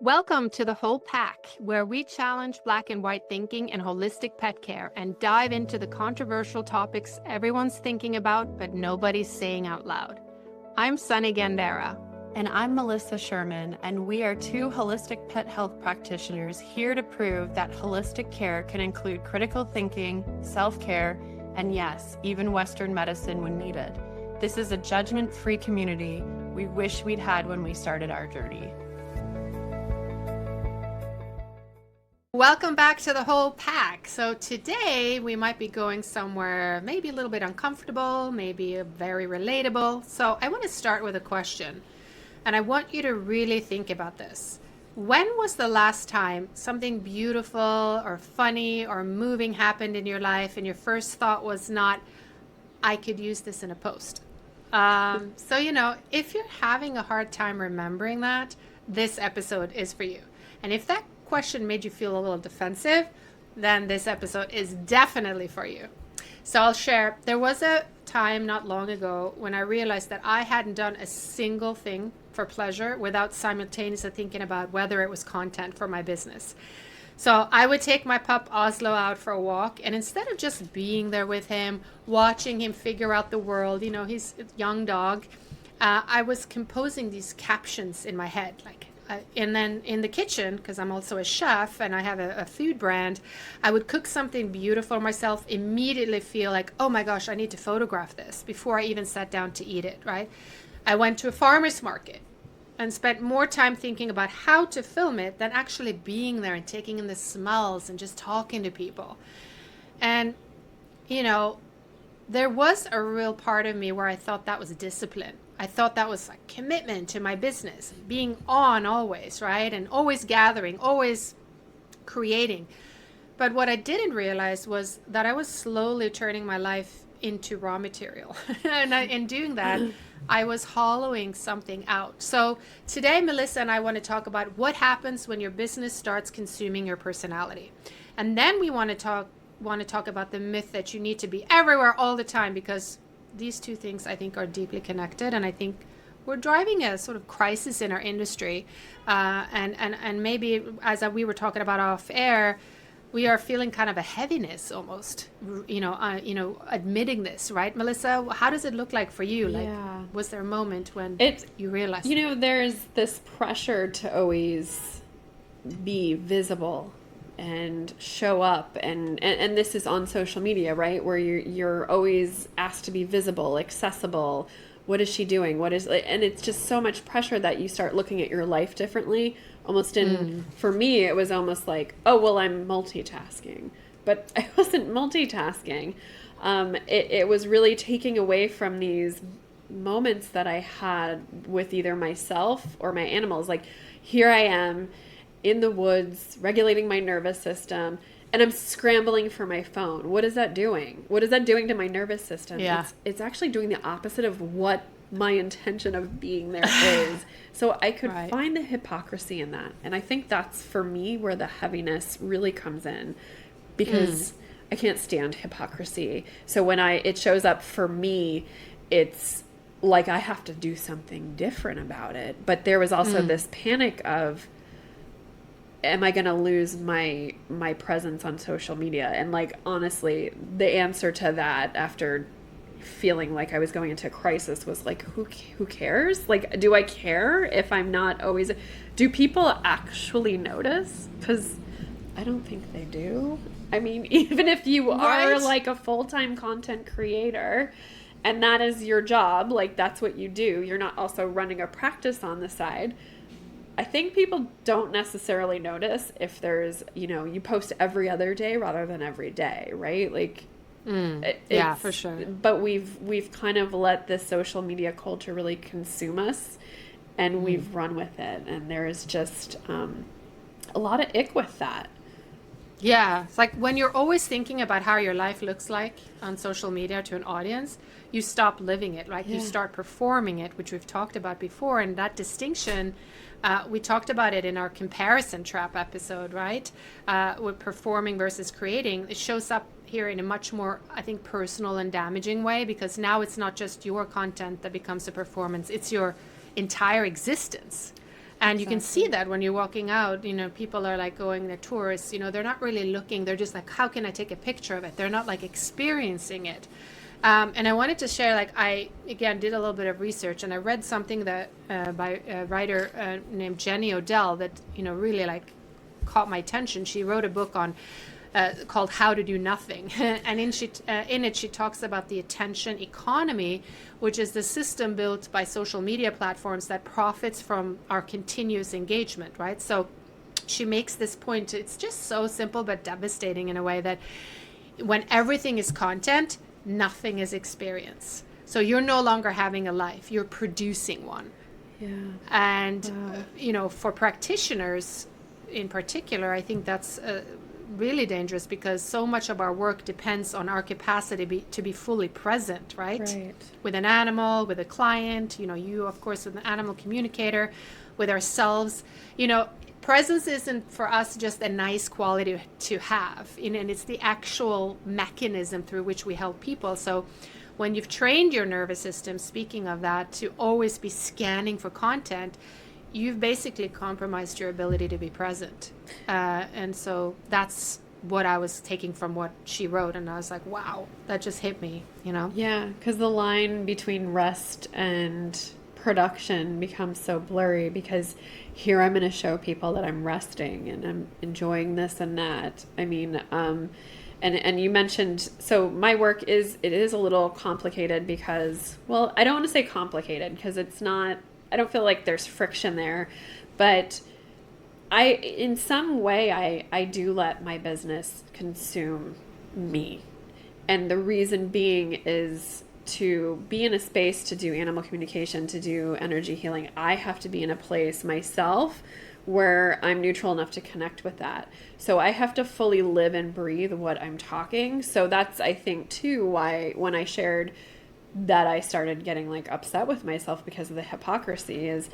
Welcome to the Whole Pack, where we challenge black and white thinking in holistic pet care and dive into the controversial topics everyone's thinking about but nobody's saying out loud. I'm Sunny Gandera. And I'm Melissa Sherman, and we are two holistic pet health practitioners here to prove that holistic care can include critical thinking, self-care, and yes, even Western medicine when needed. This is a judgment-free community we wish we'd had when we started our journey. Welcome back to the Whole Pack. So today we might be going somewhere maybe a little bit uncomfortable, maybe very relatable. So I want to start with a question, and I want you to really think about this. When was the last time something beautiful or funny or moving happened in your life and your first thought was not, I could use this in a post? If you're having a hard time remembering that, this episode is for you. And if that question made you feel a little defensive, then this episode is definitely for you. So I'll share. There was a time not long ago when I realized that I hadn't done a single thing for pleasure without simultaneously thinking about whether it was content for my business. So I would take my pup Oslo out for a walk, and instead of just being there with him, watching him figure out the world, he's a young dog, I was composing these captions in my head, and then in the kitchen, because I'm also a chef and I have a food brand, I would cook something beautiful myself, immediately feel like, oh my gosh, I need to photograph this before I even sat down to eat it, right? I went to a farmer's market and spent more time thinking about how to film it than actually being there and taking in the smells and just talking to people. And, there was a real part of me where I thought that was discipline. I thought that was like commitment to my business, being on always, right? And always gathering, always creating. But what I didn't realize was that I was slowly turning my life into raw material. And in doing that, I was hollowing something out. So today, Melissa and I want to talk about what happens when your business starts consuming your personality. And then we want to talk about the myth that you need to be everywhere all the time, because these two things I think are deeply connected, and I think we're driving a sort of crisis in our industry, and maybe as we were talking about off air, we are feeling kind of a heaviness almost, admitting this, right, Melissa? How does it look like for you? Yeah. Was there a moment when you realized? There's this pressure to always be visible and show up, and this is on social media, right, where you're always asked to be visible, accessible. What is she doing? And it's just so much pressure that you start looking at your life differently, almost for me it was almost like, oh well, I'm multitasking, but I wasn't multitasking. It was really taking away from these moments that I had with either myself or my animals. Like, here I am in the woods, regulating my nervous system, and I'm scrambling for my phone. What is that doing? What is that doing to my nervous system? Yeah. It's actually doing the opposite of what my intention of being there is. So I could find the hypocrisy in that. And I think that's, for me, where the heaviness really comes in, because I can't stand hypocrisy. So when it shows up for me, it's like I have to do something different about it. But there was also this panic of, am I going to lose my presence on social media? And honestly, the answer to that, after feeling like I was going into a crisis, was who cares? Do I care if I'm not always? Do people actually notice? Because I don't think they do. I mean, even if you are a full-time content creator and that is your job, that's what you do, you're not also running a practice on the side, I think people don't necessarily notice if there's, you post every other day rather than every day, right? Yeah, for sure. But we've kind of let this social media culture really consume us, and we've run with it. And there is just a lot of ick with that. Yeah, it's like when you're always thinking about how your life looks like on social media to an audience, you stop living it, right? Yeah. You start performing it, which we've talked about before. And that distinction, we talked about it in our comparison trap episode, right? With performing versus creating, it shows up here in a much more, I think, personal and damaging way, because now it's not just your content that becomes a performance, it's your entire existence. And you can see that when you're walking out, people are like going, they're tourists, they're not really looking. They're just like, how can I take a picture of it? They're not like experiencing it. And I wanted to share, like, I, again, did a little bit of research, and I read something that by a writer named Jenny Odell that, really like caught my attention. She wrote a book on called How to Do Nothing. And in it, she talks about the attention economy, which is the system built by social media platforms that profits from our continuous engagement, right? So she makes this point. It's just so simple but devastating in a way, that when everything is content, nothing is experience. So you're no longer having a life, you're producing one. Yeah. And, for practitioners in particular, I think that's really dangerous, because so much of our work depends on our capacity to be fully present, right? With an animal, with a client, you, of course, with an animal communicator, with ourselves. Presence isn't for us just a nice quality to have, and it's the actual mechanism through which we help people. So when you've trained your nervous system, speaking of that, to always be scanning for content, you've basically compromised your ability to be present. And so that's what I was taking from what she wrote. And I was like, wow, that just hit me, Yeah, because the line between rest and production becomes so blurry, because here I'm going to show people that I'm resting and I'm enjoying this and that. I mean, and you mentioned, so my work is a little complicated because, well, I don't want to say complicated because it's not, I don't feel like there's friction there, but in some way, I do let my business consume me. And the reason being is to be in a space to do animal communication, to do energy healing, I have to be in a place myself where I'm neutral enough to connect with that. So I have to fully live and breathe what I'm talking. So that's, I think, too, why when I shared that I started getting like upset with myself because of the hypocrisy is,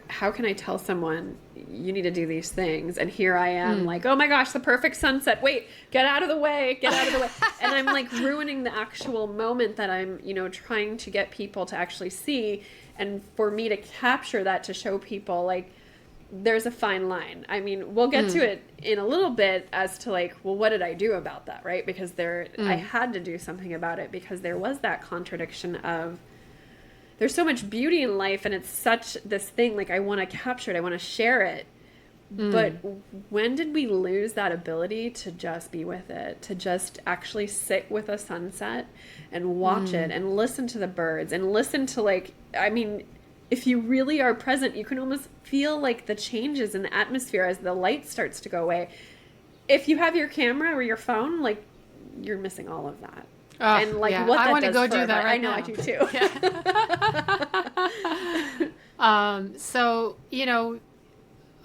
how can I tell someone you need to do these things? And here I am like, oh my gosh, the perfect sunset. Wait, get out of the way. And I'm like ruining the actual moment that I'm, trying to get people to actually see. And for me to capture that, to show people, like, there's a fine line. I mean, we'll get to it in a little bit as to like, well, what did I do about that? Right. Because I had to do something about it, because there was that contradiction of, there's so much beauty in life, and it's such this thing, like, I want to capture it, I want to share it. But when did we lose that ability to just be with it, to just actually sit with a sunset and watch it and listen to the birds and listen to, like, I mean, if you really are present, you can almost feel like the changes in the atmosphere as the light starts to go away. If you have your camera or your phone, like, you're missing all of that. And like what that I want to go do that right now. I know, I do too. Yeah. So,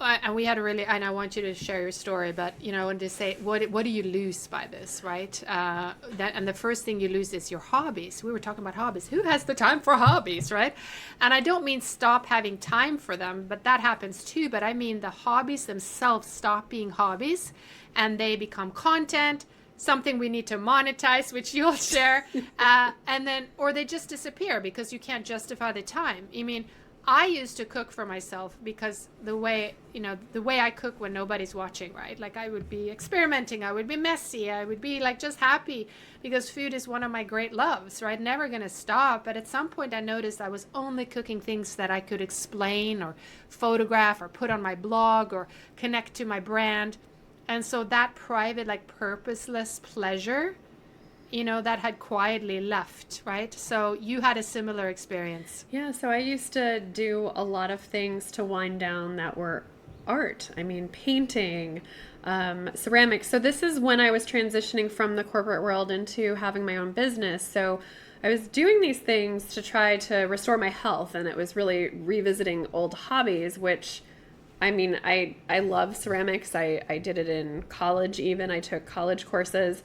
and we had and I want you to share your story, but, and to say, what do you lose by this, right? And the first thing you lose is your hobbies. We were talking about hobbies. Who has the time for hobbies, right? And I don't mean stop having time for them, but that happens too. But I mean the hobbies themselves stop being hobbies, and they become content, something we need to monetize, which you'll share, and then, or they just disappear because you can't justify the time. I mean, I used to cook for myself because the way I cook when nobody's watching, right? Like, I would be experimenting, I would be messy, I would be like just happy, because food is one of my great loves, right? Never gonna stop. But at some point I noticed I was only cooking things that I could explain or photograph or put on my blog or connect to my brand. And so that private, like, purposeless pleasure, that had quietly left, right? So you had a similar experience. Yeah, so I used to do a lot of things to wind down that were art. I mean, painting, ceramics. So this is when I was transitioning from the corporate world into having my own business. So I was doing these things to try to restore my health, and it was really revisiting old hobbies, which, I mean, I love ceramics. I did it in college even. I took college courses.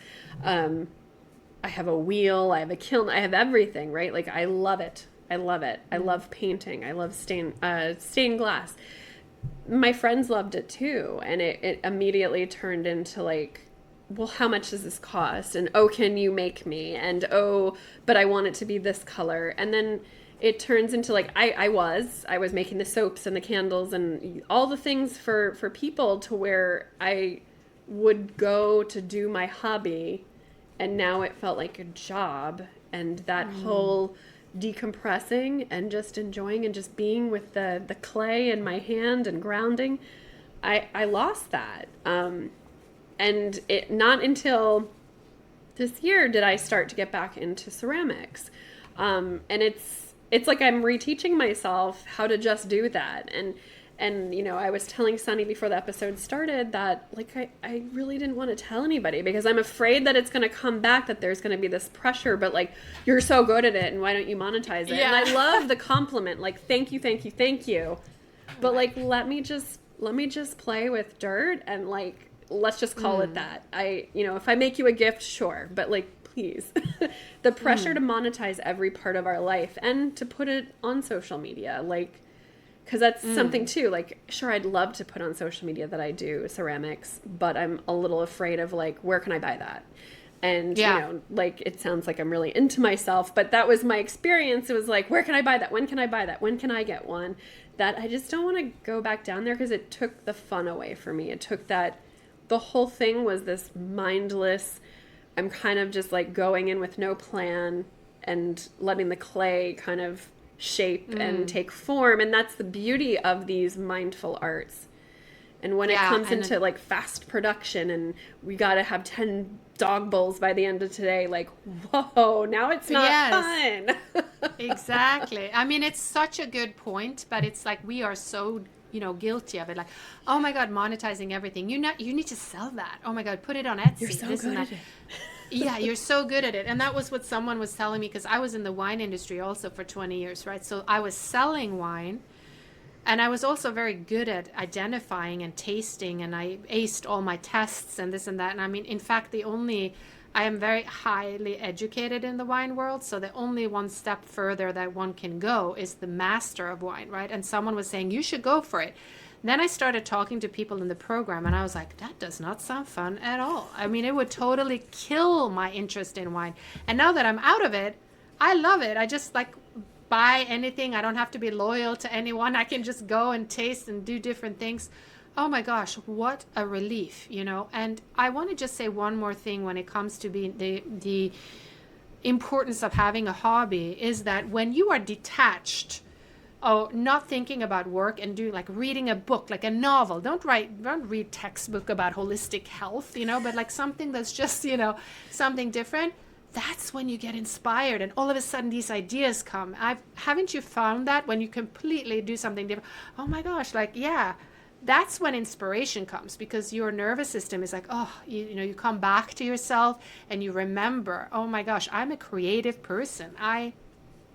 I have a wheel. I have a kiln. I have everything, right? Like, I love it. I love painting. I love stained glass. My friends loved it too. And it immediately turned into like, well, how much does this cost? And, oh, can you make me? And, oh, but I want it to be this color. And then it turns into like I was making the soaps and the candles and all the things for people, to where I would go to do my hobby, and now it felt like a job. And that whole decompressing and just enjoying and just being with the clay in my hand and grounding, I lost that. And it not until this year did I start to get back into ceramics. And it's like I'm reteaching myself how to just do that. And you know, I was telling Sunny before the episode started that like I really didn't want to tell anybody, because I'm afraid that it's going to come back, that there's going to be this pressure, but like, you're so good at it and why don't you monetize it? Yeah. And I love the compliment, like, thank you. But like, let me just play with dirt, and like, let's just call it that. You know, if I make you a gift, sure, but like, please. The pressure to monetize every part of our life and to put it on social media, like, because that's something too, like, sure, I'd love to put on social media that I do ceramics, but I'm a little afraid of like, where can I buy that? And, you know, like, it sounds like I'm really into myself, but that was my experience. It was like, where can I buy that? When can I buy that? When can I get one? That I just don't want to go back down there, because it took the fun away from me. It took that, the whole thing was this mindless, I'm kind of just like going in with no plan and letting the clay kind of shape and take form. And that's the beauty of these mindful arts. And when it comes into like fast production and we got to have 10 dog bowls by the end of today, like, whoa, now it's not fun. Exactly. I mean, it's such a good point, but it's like, we are so, you know, guilty of it. Like, oh my God, monetizing everything. You need to sell that. Oh my God, put it on Etsy. You're so good at it. Yeah, you're so good at it. And that was what someone was telling me, because I was in the wine industry also for 20 years, right? So I was selling wine, and I was also very good at identifying and tasting, and I aced all my tests and this and that. And I mean, in fact, I am very highly educated in the wine world. So the only one step further that one can go is the master of wine, right? And someone was saying, you should go for it. Then I started talking to people in the program, and I was like, that does not sound fun at all. I mean, it would totally kill my interest in wine. And now that I'm out of it, I love it. I just like buy anything. I don't have to be loyal to anyone. I can just go and taste and do different things. Oh my gosh, what a relief, you know. And I want to just say one more thing when it comes to being the importance of having a hobby, is that when you are detached, not thinking about work, and do like reading a book, like a novel. Don't read textbook about holistic health, you know, but like something that's just, you know, something different. That's when you get inspired, and all of a sudden these ideas come. Haven't you found that when you completely do something different? Oh my gosh, like, yeah, that's when inspiration comes, because your nervous system is like, oh, you know, you come back to yourself and you remember, oh my gosh, I'm a creative person. I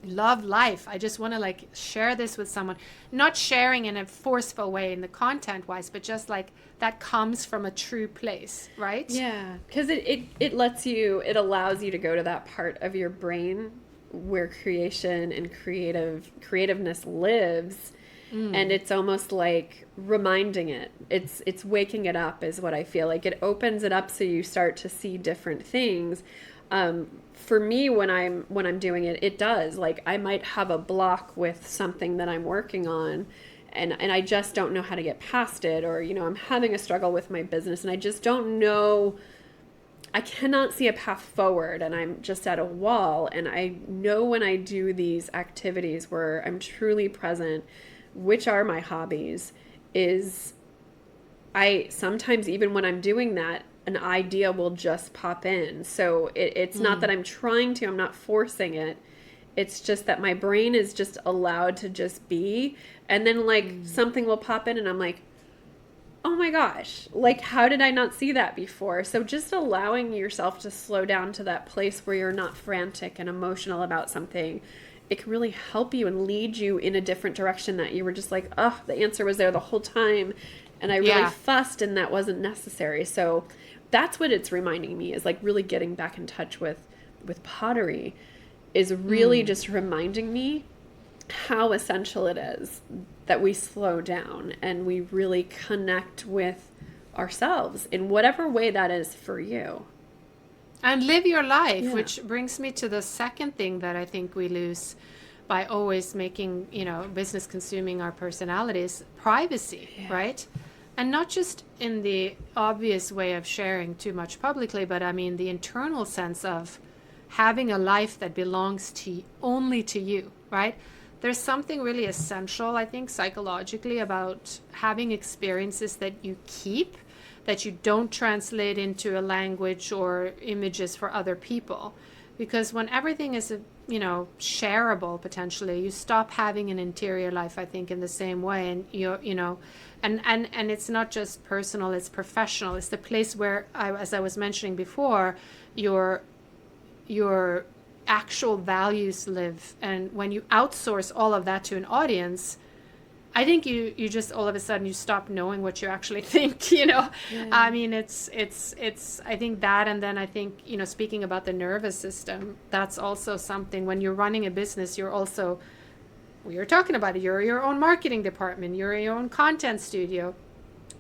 love life. I just want to like share this with someone, not sharing in a forceful way in the content wise, but just like that comes from a true place, right? Yeah, because it allows you to go to that part of your brain where creation and creativeness lives. And it's almost like reminding it. It's waking it up is what I feel like. It opens it up so you start to see different things. For me, when I'm doing it, it does. Like, I might have a block with something that I'm working on, and I just don't know how to get past it, or, you know, I'm having a struggle with my business and I just don't know, I cannot see a path forward, and I'm just at a wall. And I know when I do these activities where I'm truly present, which are my hobbies, is I sometimes, even when I'm doing that, an idea will just pop in. So it's not that I'm trying to, I'm not forcing it. It's just that my brain is just allowed to just be. And then like something will pop in and I'm like, oh my gosh, like, how did I not see that before? So just allowing yourself to slow down to that place where you're not frantic and emotional about something, it can really help you and lead you in a different direction that you were just like, oh, the answer was there the whole time. And I really fussed and that wasn't necessary. So that's what it's reminding me, is like really getting back in touch with pottery, is really just reminding me how essential it is that we slow down and we really connect with ourselves in whatever way that is for you. And live your life, which brings me to the second thing that I think we lose by always making, business consuming our personalities, privacy, right? And not just in the obvious way of sharing too much publicly, but I mean the internal sense of having a life that belongs to only to you, right? There's something really essential, I think, psychologically about having experiences that you keep, that you don't translate into a language or images for other people. Because when everything is, shareable potentially, you stop having an interior life, I think, in the same way. And, and it's not just personal, it's professional. It's the place where, as I was mentioning before, your actual values live. And when you outsource all of that to an audience, I think you just all of a sudden you stop knowing what you actually think, I mean, it's I think that, and then I think, speaking about the nervous system, that's also something. When you're running a business, we were talking about it, you're your own marketing department, you're your own content studio.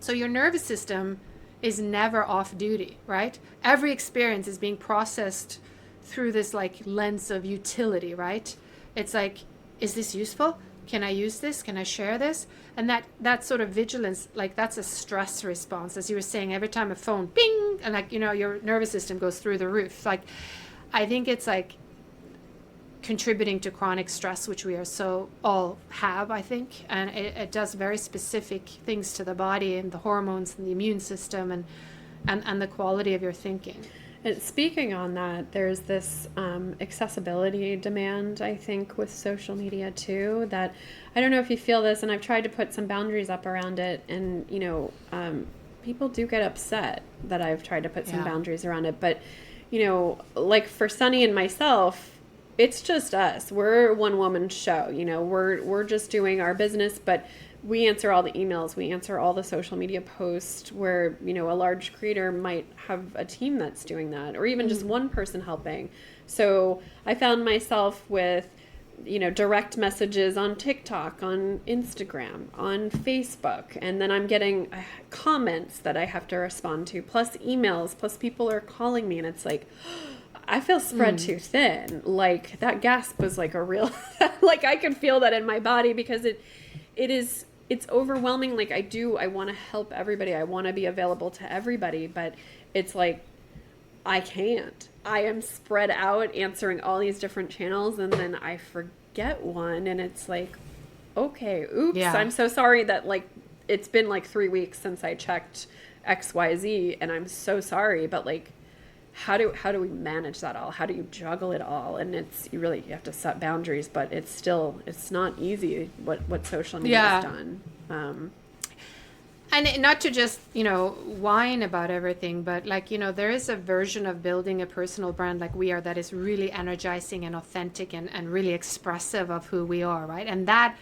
So your nervous system is never off duty, right? Every experience is being processed through this like lens of utility, right? It's like, is this useful? Can I use this? Can I share this? And that sort of vigilance, like that's a stress response. As you were saying, every time a phone bing, and like, your nervous system goes through the roof. Like, I think it's like contributing to chronic stress, which we are so all have, I think. And it does very specific things to the body and the hormones and the immune system and the quality of your thinking. And speaking on that, there's this accessibility demand, I think, with social media too, that I don't know if you feel this, and I've tried to put some boundaries up around it, and, people do get upset that I've tried to put some boundaries around it. But, like for Sunny and myself, it's just us. We're a one-woman show, we're just doing our business, but we answer all the emails, we answer all the social media posts, where, a large creator might have a team that's doing that, or even just one person helping. So I found myself with, direct messages on TikTok, on Instagram, on Facebook, and then I'm getting comments that I have to respond to, plus emails, plus people are calling me, and it's like, I feel spread too thin. Like, that gasp was like a real, like I could feel that in my body, because it's overwhelming. Like, I want to help everybody. I want to be available to everybody, but it's like, I can't. I am spread out answering all these different channels, and then I forget one, and it's like, okay, oops, I'm so sorry that, like, it's been like 3 weeks since I checked XYZ, and I'm so sorry, but like, how do we manage that all? How do you juggle it all? And you have to set boundaries, but it's not easy what social media has done. And not to just, whine about everything, but like, there is a version of building a personal brand like we are that is really energizing and authentic and really expressive of who we are, right? And that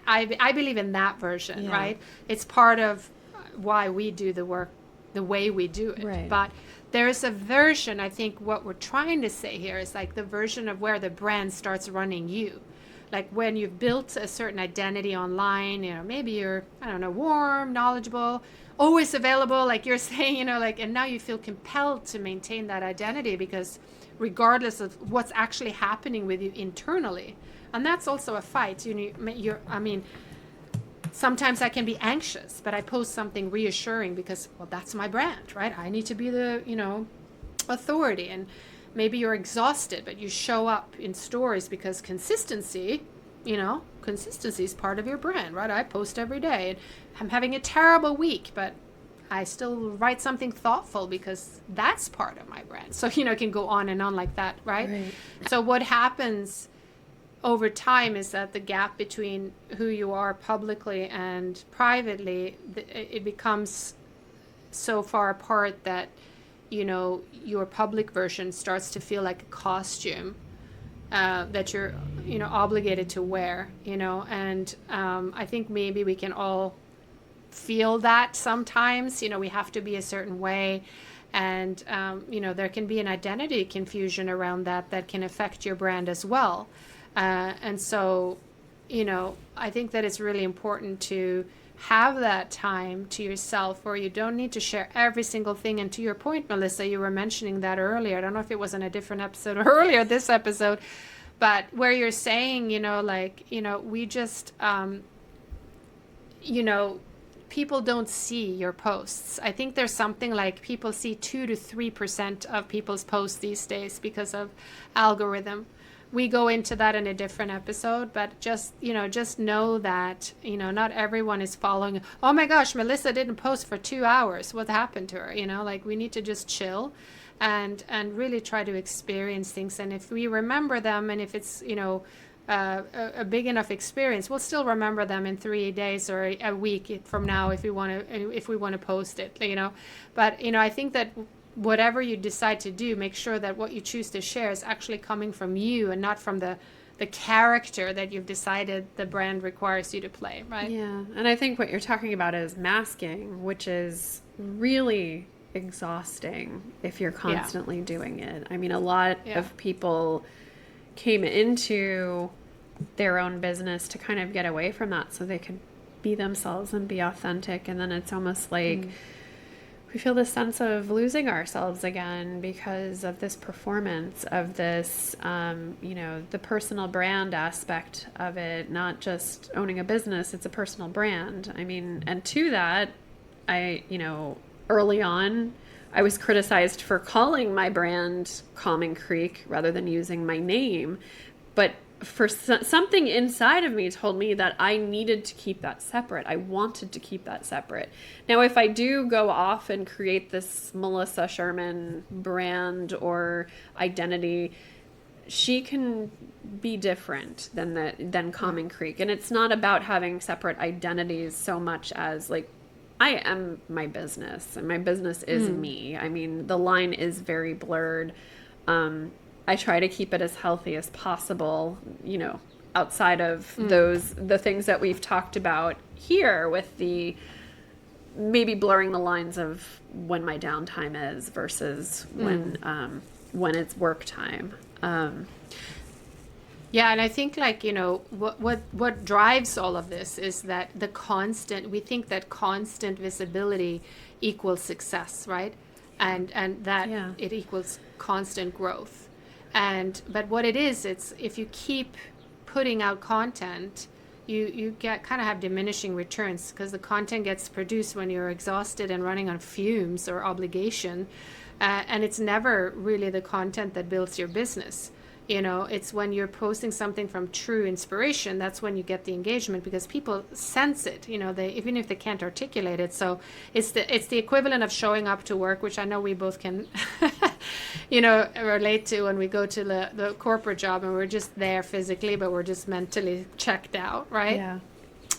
I believe in that version, right? It's part of why we do the work the way we do it. Right. But there is a version, I think what we're trying to say here is like the version of where the brand starts running you. Like when you've built a certain identity online, maybe you're, warm, knowledgeable, always available, like you're saying, and now you feel compelled to maintain that identity because regardless of what's actually happening with you internally. And that's also a fight. Sometimes I can be anxious, but I post something reassuring because, well, that's my brand, right? I need to be the, authority. And maybe you're exhausted, but you show up in stories because consistency is part of your brand, right? I post every day and I'm having a terrible week, but I still write something thoughtful because that's part of my brand. So, it can go on and on like that, right? So what happens over time is that the gap between who you are publicly and privately, it becomes so far apart that, your public version starts to feel like a costume that you're, obligated to wear, and I think maybe we can all feel that sometimes, we have to be a certain way. And, there can be an identity confusion around that can affect your brand as well. And so, I think that it's really important to have that time to yourself where you don't need to share every single thing. And to your point, Melissa, you were mentioning that earlier. I don't know if it was in a different episode or earlier this episode, But where you're saying, like, we just, people don't see your posts. I think there's something like people see 2 to 3% of people's posts these days because of algorithm. We go into that in a different episode, but just know that, not everyone is following. Oh my gosh, Melissa didn't post for 2 hours. What happened to her? Like, we need to just chill and really try to experience things. And if we remember them, and if it's, a big enough experience, we'll still remember them in 3 days or a week from now if we want to post it, But, I think that whatever you decide to do, make sure that what you choose to share is actually coming from you and not from the character that you've decided the brand requires you to play, right? Yeah. And I think what you're talking about is masking, which is really exhausting if you're constantly doing it. I mean, a lot of people came into their own business to kind of get away from that so they could be themselves and be authentic. And then it's almost like we feel this sense of losing ourselves again because of this performance, of this, the personal brand aspect of it, not just owning a business, it's a personal brand. I mean, and to that, early on, I was criticized for calling my brand Calming Creek rather than using my name. But for something inside of me told me that I needed to keep that separate. I wanted to keep that separate. Now, if I do go off and create this Melissa Sherman brand or identity, she can be different than Calming Creek. And it's not about having separate identities so much as like, I am my business and my business is me. I mean, the line is very blurred. I try to keep it as healthy as possible, outside of the things that we've talked about here with the maybe blurring the lines of when my downtime is versus when it's work time. Yeah, and I think what drives all of this is that we think that constant visibility equals success, right? And that it equals constant growth. But what it is, it's if you keep putting out content, you have diminishing returns because the content gets produced when you're exhausted and running on fumes or obligation, and it's never really the content that builds your business. It's when you're posting something from true inspiration, that's when you get the engagement because people sense it, they, even if they can't articulate it. So it's the equivalent of showing up to work, which I know we both can, relate to when we go to the corporate job and we're just there physically, but we're just mentally checked out, right? Yeah.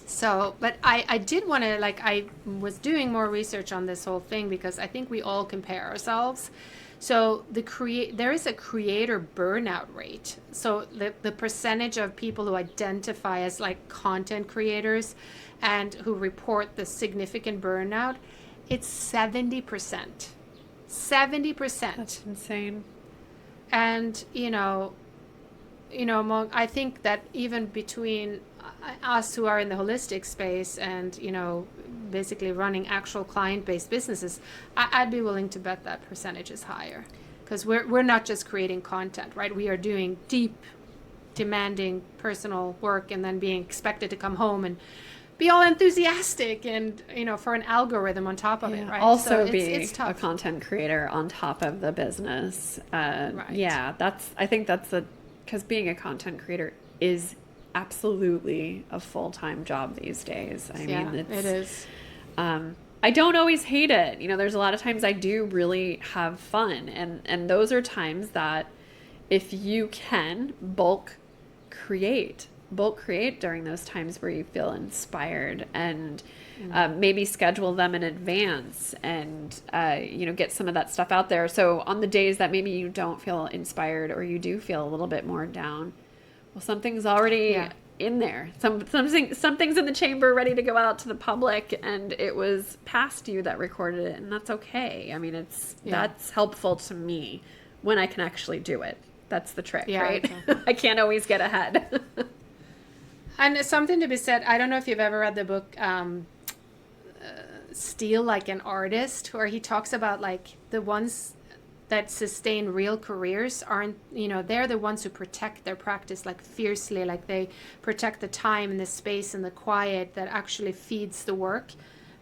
So, but I did want to, I was doing more research on this whole thing because I think we all compare ourselves. So there is a creator burnout rate. So the percentage of people who identify as content creators and who report the significant burnout, it's 70%. 70%. That's insane. And, I think that even between us who are in the holistic space and, basically running actual client-based businesses, I'd be willing to bet that percentage is higher because we're not just creating content, right? We are doing deep, demanding personal work and then being expected to come home and be all enthusiastic and, for an algorithm on top of it, right? Also so be it's a tough. content creator on top of the business. Right. Yeah, I think that's because being a content creator is absolutely a full-time job these days. I mean, it is. I don't always hate it. There's a lot of times I do really have fun. And those are times that if you can bulk create during those times where you feel inspired and maybe schedule them in advance and, get some of that stuff out there. So on the days that maybe you don't feel inspired or you do feel a little bit more down, well, something's already in there. Something's in the chamber ready to go out to the public and it was past you that recorded it and that's okay. I mean, that's helpful to me when I can actually do it. That's the trick, right? Exactly. I can't always get ahead. And something to be said, I don't know if you've ever read the book Steal Like an Artist, where he talks about the ones that sustain real careers aren't, they're the ones who protect their practice like fiercely, like they protect the time and the space and the quiet that actually feeds the work.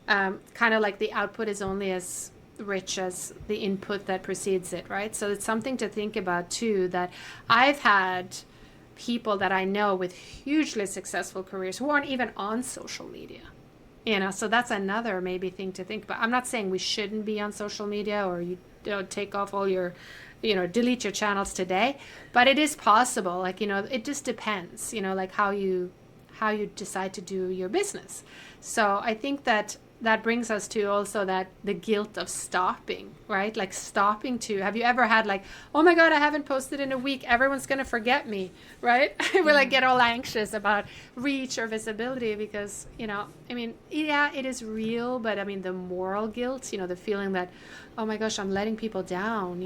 Kind of like the output is only as rich as the input that precedes it, right? So it's something to think about too, that I've had people that I know with hugely successful careers who aren't even on social media. So that's another maybe thing to think about. I'm not saying we shouldn't be on social media, or you don't take off all your, delete your channels today, but it is possible. Like, it just depends, like how you decide to do your business. So I think that brings us to also that the guilt of stopping, right? Like stopping to, have you ever had like, oh my God, I haven't posted in a week, everyone's going to forget me, right? We like get all anxious about reach or visibility because, it is real, but the moral guilt, the feeling that, oh my gosh, I'm letting people down,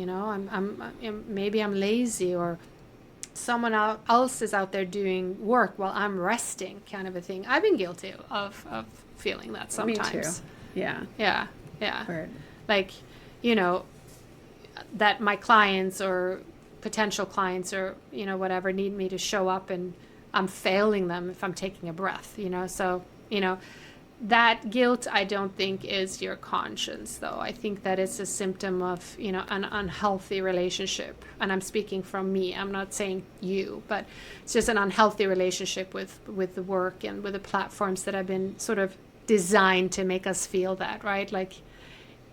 maybe I'm lazy, or someone else is out there doing work while I'm resting, kind of a thing. I've been guilty of feeling that sometimes. Me too. Yeah. Yeah. Word. Like, that my clients or potential clients or, whatever need me to show up and I'm failing them if I'm taking a breath, So, that guilt, I don't think is your conscience, though. I think that it's a symptom of, an unhealthy relationship. And I'm speaking from me. I'm not saying you, but it's just an unhealthy relationship with the work and with the platforms that have been sort of designed to make us feel that, right? Like,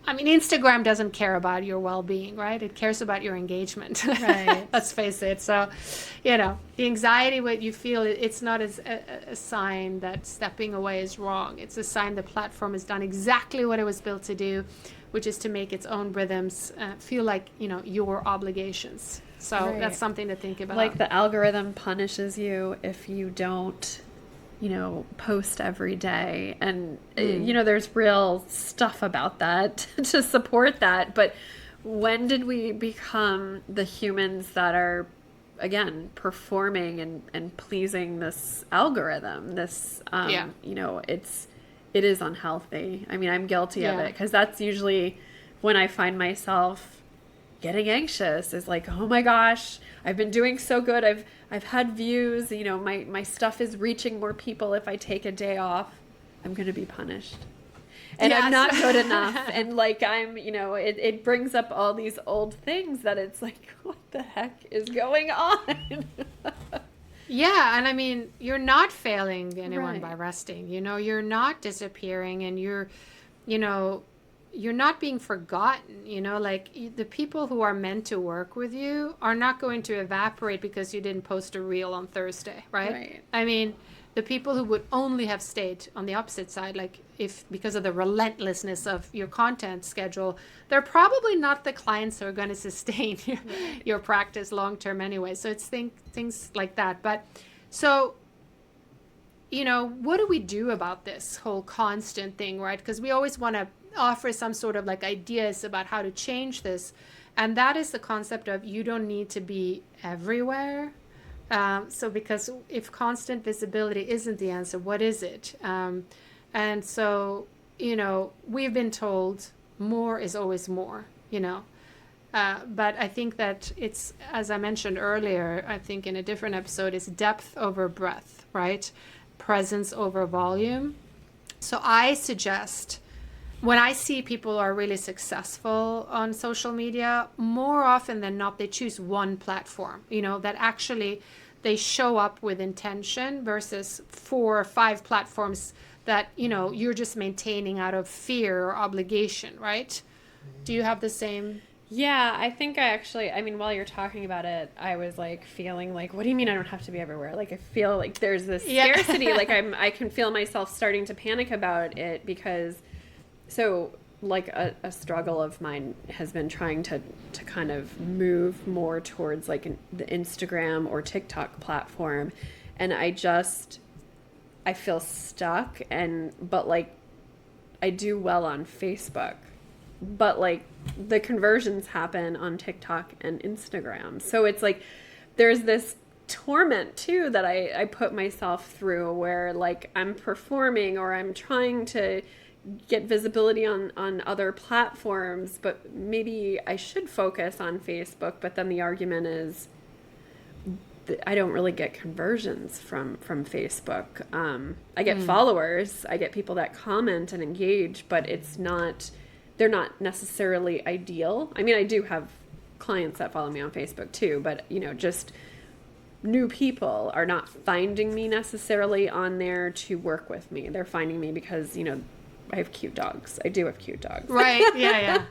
Instagram doesn't care about your well-being, right? It cares about your engagement. Right. Let's face it. So, the anxiety, what you feel, it's not as a sign that stepping away is wrong. It's a sign the platform has done exactly what it was built to do, which is to make its own rhythms feel like, your obligations. So Right. That's something to think about. Like the algorithm punishes you if you don't post every day. And, there's real stuff about that to support that. But when did we become the humans that are, again, performing and pleasing this algorithm? This, it is unhealthy. I'm guilty of it, because that's usually when I find myself getting anxious, is like, oh my gosh, I've been doing so good. I've had views, my stuff is reaching more people. If I take a day off, I'm going to be punished. And Yes. I'm not good enough. And like, it brings up all these old things that it's like, what the heck is going on? Yeah, and you're not failing anyone Right. by resting. You're not disappearing, and you're not being forgotten. Like the people who are meant to work with you are not going to evaporate because you didn't post a reel on Thursday, right? The people who would only have stayed on the opposite side, like if because of the relentlessness of your content schedule, they're probably not the clients who are going to sustain your practice long term anyway. So it's things like that. But so, what do we do about this whole constant thing, right? Because we always want to offer some sort of like ideas about how to change this. And that is the concept of you don't need to be everywhere. So because if constant visibility isn't the answer, what is it? And so, we've been told more is always more, but I think that it's, as I mentioned earlier, I think in a different episode, is depth over breadth, right? Presence over volume. So I suggest, when I see people are really successful on social media, more often than not, they choose one platform, that actually they show up with intention, versus 4 or 5 platforms that, you're just maintaining out of fear or obligation, right? Do you have the same? Yeah, I think while you're talking about it, I was like feeling like, what do you mean I don't have to be everywhere? Like, I feel like there's this scarcity, like I can feel myself starting to panic about it, because like a struggle of mine has been trying to kind of move more towards like the Instagram or TikTok platform. And I feel stuck, but like I do well on Facebook, but like the conversions happen on TikTok and Instagram. So it's like, there's this torment too that I put myself through, where like I'm performing, or I'm trying to get visibility on other platforms, but maybe I should focus on Facebook. But then the argument is I don't really get conversions from Facebook. I get followers, I get people that comment and engage, but they're not necessarily ideal. I mean, I do have clients that follow me on Facebook too, but just new people are not finding me necessarily on there to work with me. They're finding me because, I have cute dogs. I do have cute dogs. Right. Yeah.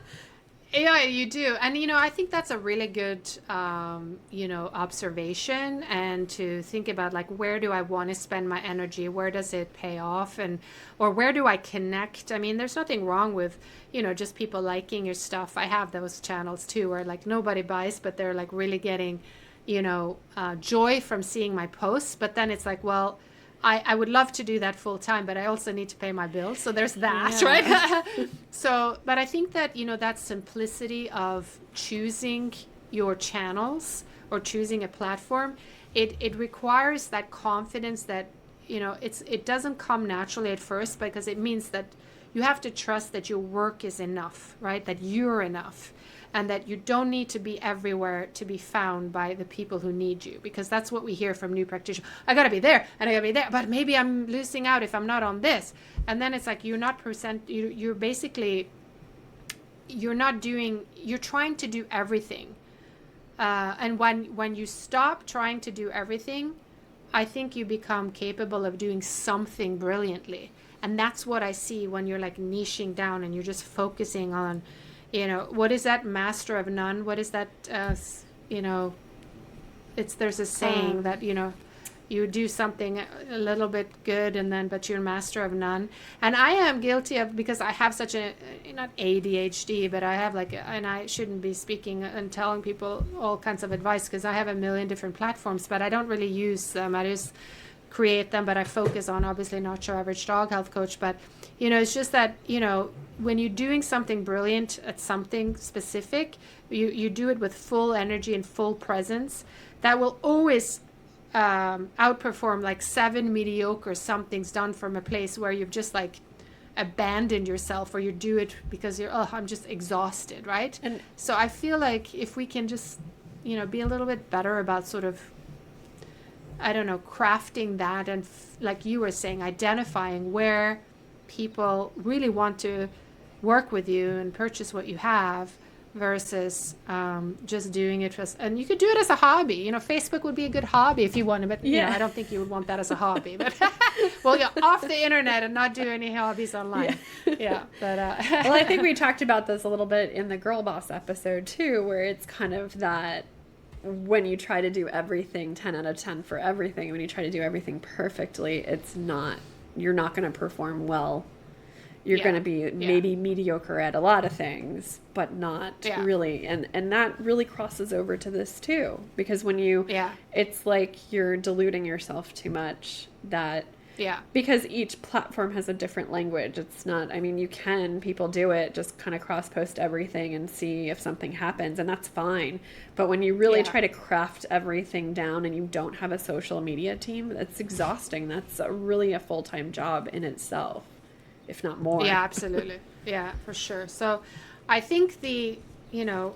Yeah, you do. And, I think that's a really good, observation, and to think about, like, where do I want to spend my energy? Where does it pay off? Or where do I connect? I mean, there's nothing wrong with, just people liking your stuff. I have those channels too, where like nobody buys, but they're like really getting, joy from seeing my posts. But then it's like, well, I would love to do that full time, but I also need to pay my bills. So there's that, right? But I think that, that simplicity of choosing your channels or choosing a platform, it requires that confidence that, it doesn't come naturally at first, because it means that you have to trust that your work is enough, right? That you're enough. And that you don't need to be everywhere to be found by the people who need you, because that's what we hear from new practitioners. I got to be there and I got to be there, but maybe I'm losing out if I'm not on this. And then it's like you're not you're basically, you're trying to do everything. And when you stop trying to do everything, I think you become capable of doing something brilliantly. And that's what I see when you're like niching down and you're just focusing on, what is that master of none? What is that, there's a saying that, you do something a little bit good but you're master of none. And I am guilty of, because I have such not ADHD, but I have and I shouldn't be speaking and telling people all kinds of advice, because I have a million different platforms, but I don't really use them. I just create them, but I focus on, obviously, Not Your Average Dog Health Coach. But, it's just that, when you're doing something brilliant at something specific, you do it with full energy and full presence. That will always outperform like 7 mediocre somethings done from a place where you've just like abandoned yourself, or you do it because I'm just exhausted, right? And so I feel like if we can just, be a little bit better about sort of, I don't know, crafting that, and like you were saying, identifying where people really want to work with you and purchase what you have, versus just doing it and you could do it as a hobby. Facebook would be a good hobby if you wanted, but I don't think you would want that as a hobby. But well, off the internet and not do any hobbies online. But well, I think we talked about this a little bit in the Girl Boss episode too, where it's kind of that when you try to do everything 10 out of 10 for everything, when you try to do everything perfectly, you're not going to perform well. You're going to be maybe mediocre at a lot of things, but not really. And that really crosses over to this too, because when it's like you're diluting yourself too much, because each platform has a different language. It's not, people do it, just kind of cross post everything and see if something happens, and that's fine. But when you really try to craft everything down and you don't have a social media team, that's exhausting. That's really a full-time job in itself, if not more. Yeah, absolutely. Yeah, for sure. So I think the,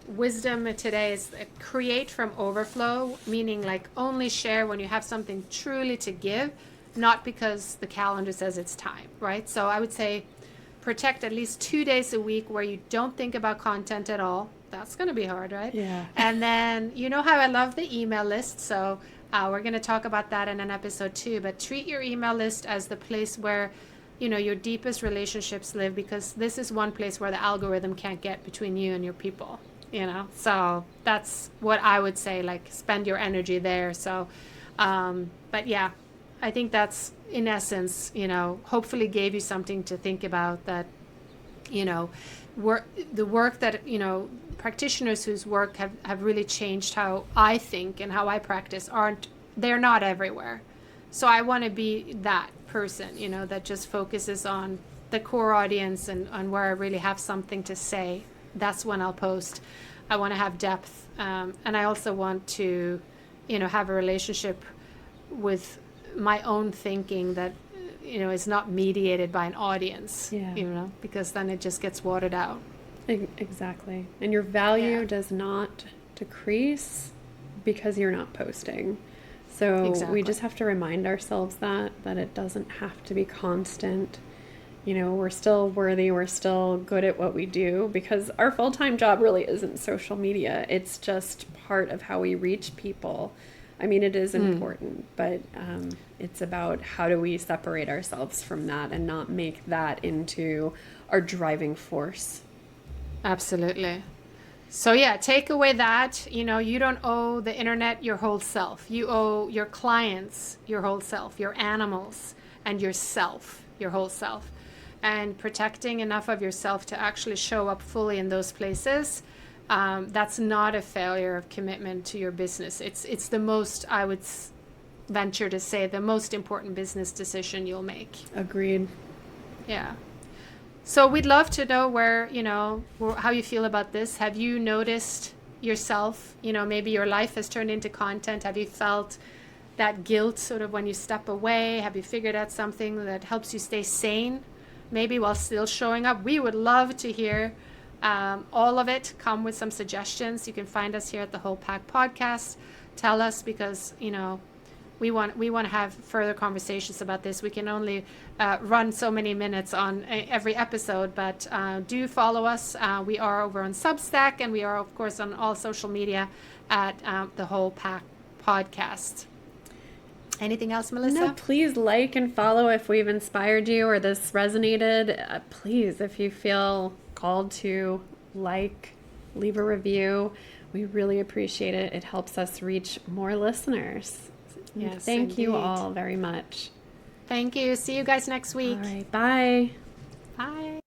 wisdom today is create from overflow, meaning like only share when you have something truly to give, not because the calendar says it's time, right? So I would say protect at least 2 days a week where you don't think about content at all. That's going to be hard, right? Yeah. And then, how I love the email list. So we're going to talk about that in an episode too, but treat your email list as the place where your deepest relationships live, because this is one place where the algorithm can't get between you and your people, so that's what I would say, like spend your energy there. So but yeah, I think that's in essence, hopefully gave you something to think about, that the work that practitioners whose work have really changed how I think and how I practice they're not everywhere. So I want to be that person, that just focuses on the core audience and where I really have something to say. That's when I'll post. I want to have depth. And I also want to, have a relationship with my own thinking that, is not mediated by an audience, Yeah. because then it just gets watered out. Exactly. And your value does not decrease because you're not posting. So we just have to remind ourselves that it doesn't have to be constant. We're still worthy. We're still good at what we do, because our full-time job really isn't social media. It's just part of how we reach people. I mean, it is important, but it's about how do we separate ourselves from that and not make that into our driving force. Absolutely. So yeah, take away that, you don't owe the internet your whole self. You owe your clients your whole self, your animals, and yourself, your whole self. And protecting enough of yourself to actually show up fully in those places, that's not a failure of commitment to your business. It's the most, I would venture to say, the most important business decision you'll make. Agreed. Yeah. So we'd love to know how you feel about this. Have you noticed yourself, maybe your life has turned into content? Have you felt that guilt sort of when you step away? Have you figured out something that helps you stay sane, maybe while still showing up? We would love to hear all of it. Come with some suggestions. You can find us here at the Whole Pack Podcast. Tell us, because, we want to have further conversations about this. We can only run so many minutes on every episode, but do follow us. We are over on Substack, and we are, of course, on all social media at the Whole Pack Podcast. Anything else, Melissa? No, please like and follow if we've inspired you or this resonated. Please, if you feel called to leave a review. We really appreciate it. It helps us reach more listeners. Yes, Thank indeed. you all very much. Thank you. See you guys next week. All right. Bye. Bye.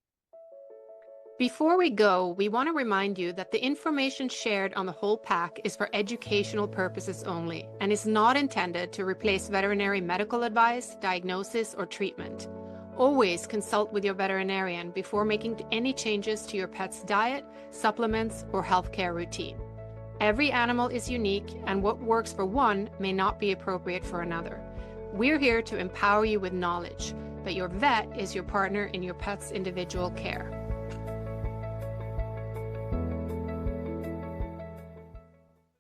Before we go, we want to remind you that the information shared on the Whole Pack is for educational purposes only and is not intended to replace veterinary medical advice, diagnosis, or treatment. Always consult with your veterinarian before making any changes to your pet's diet, supplements, or healthcare routine. Every animal is unique, and what works for one may not be appropriate for another. We're here to empower you with knowledge, but your vet is your partner in your pet's individual care.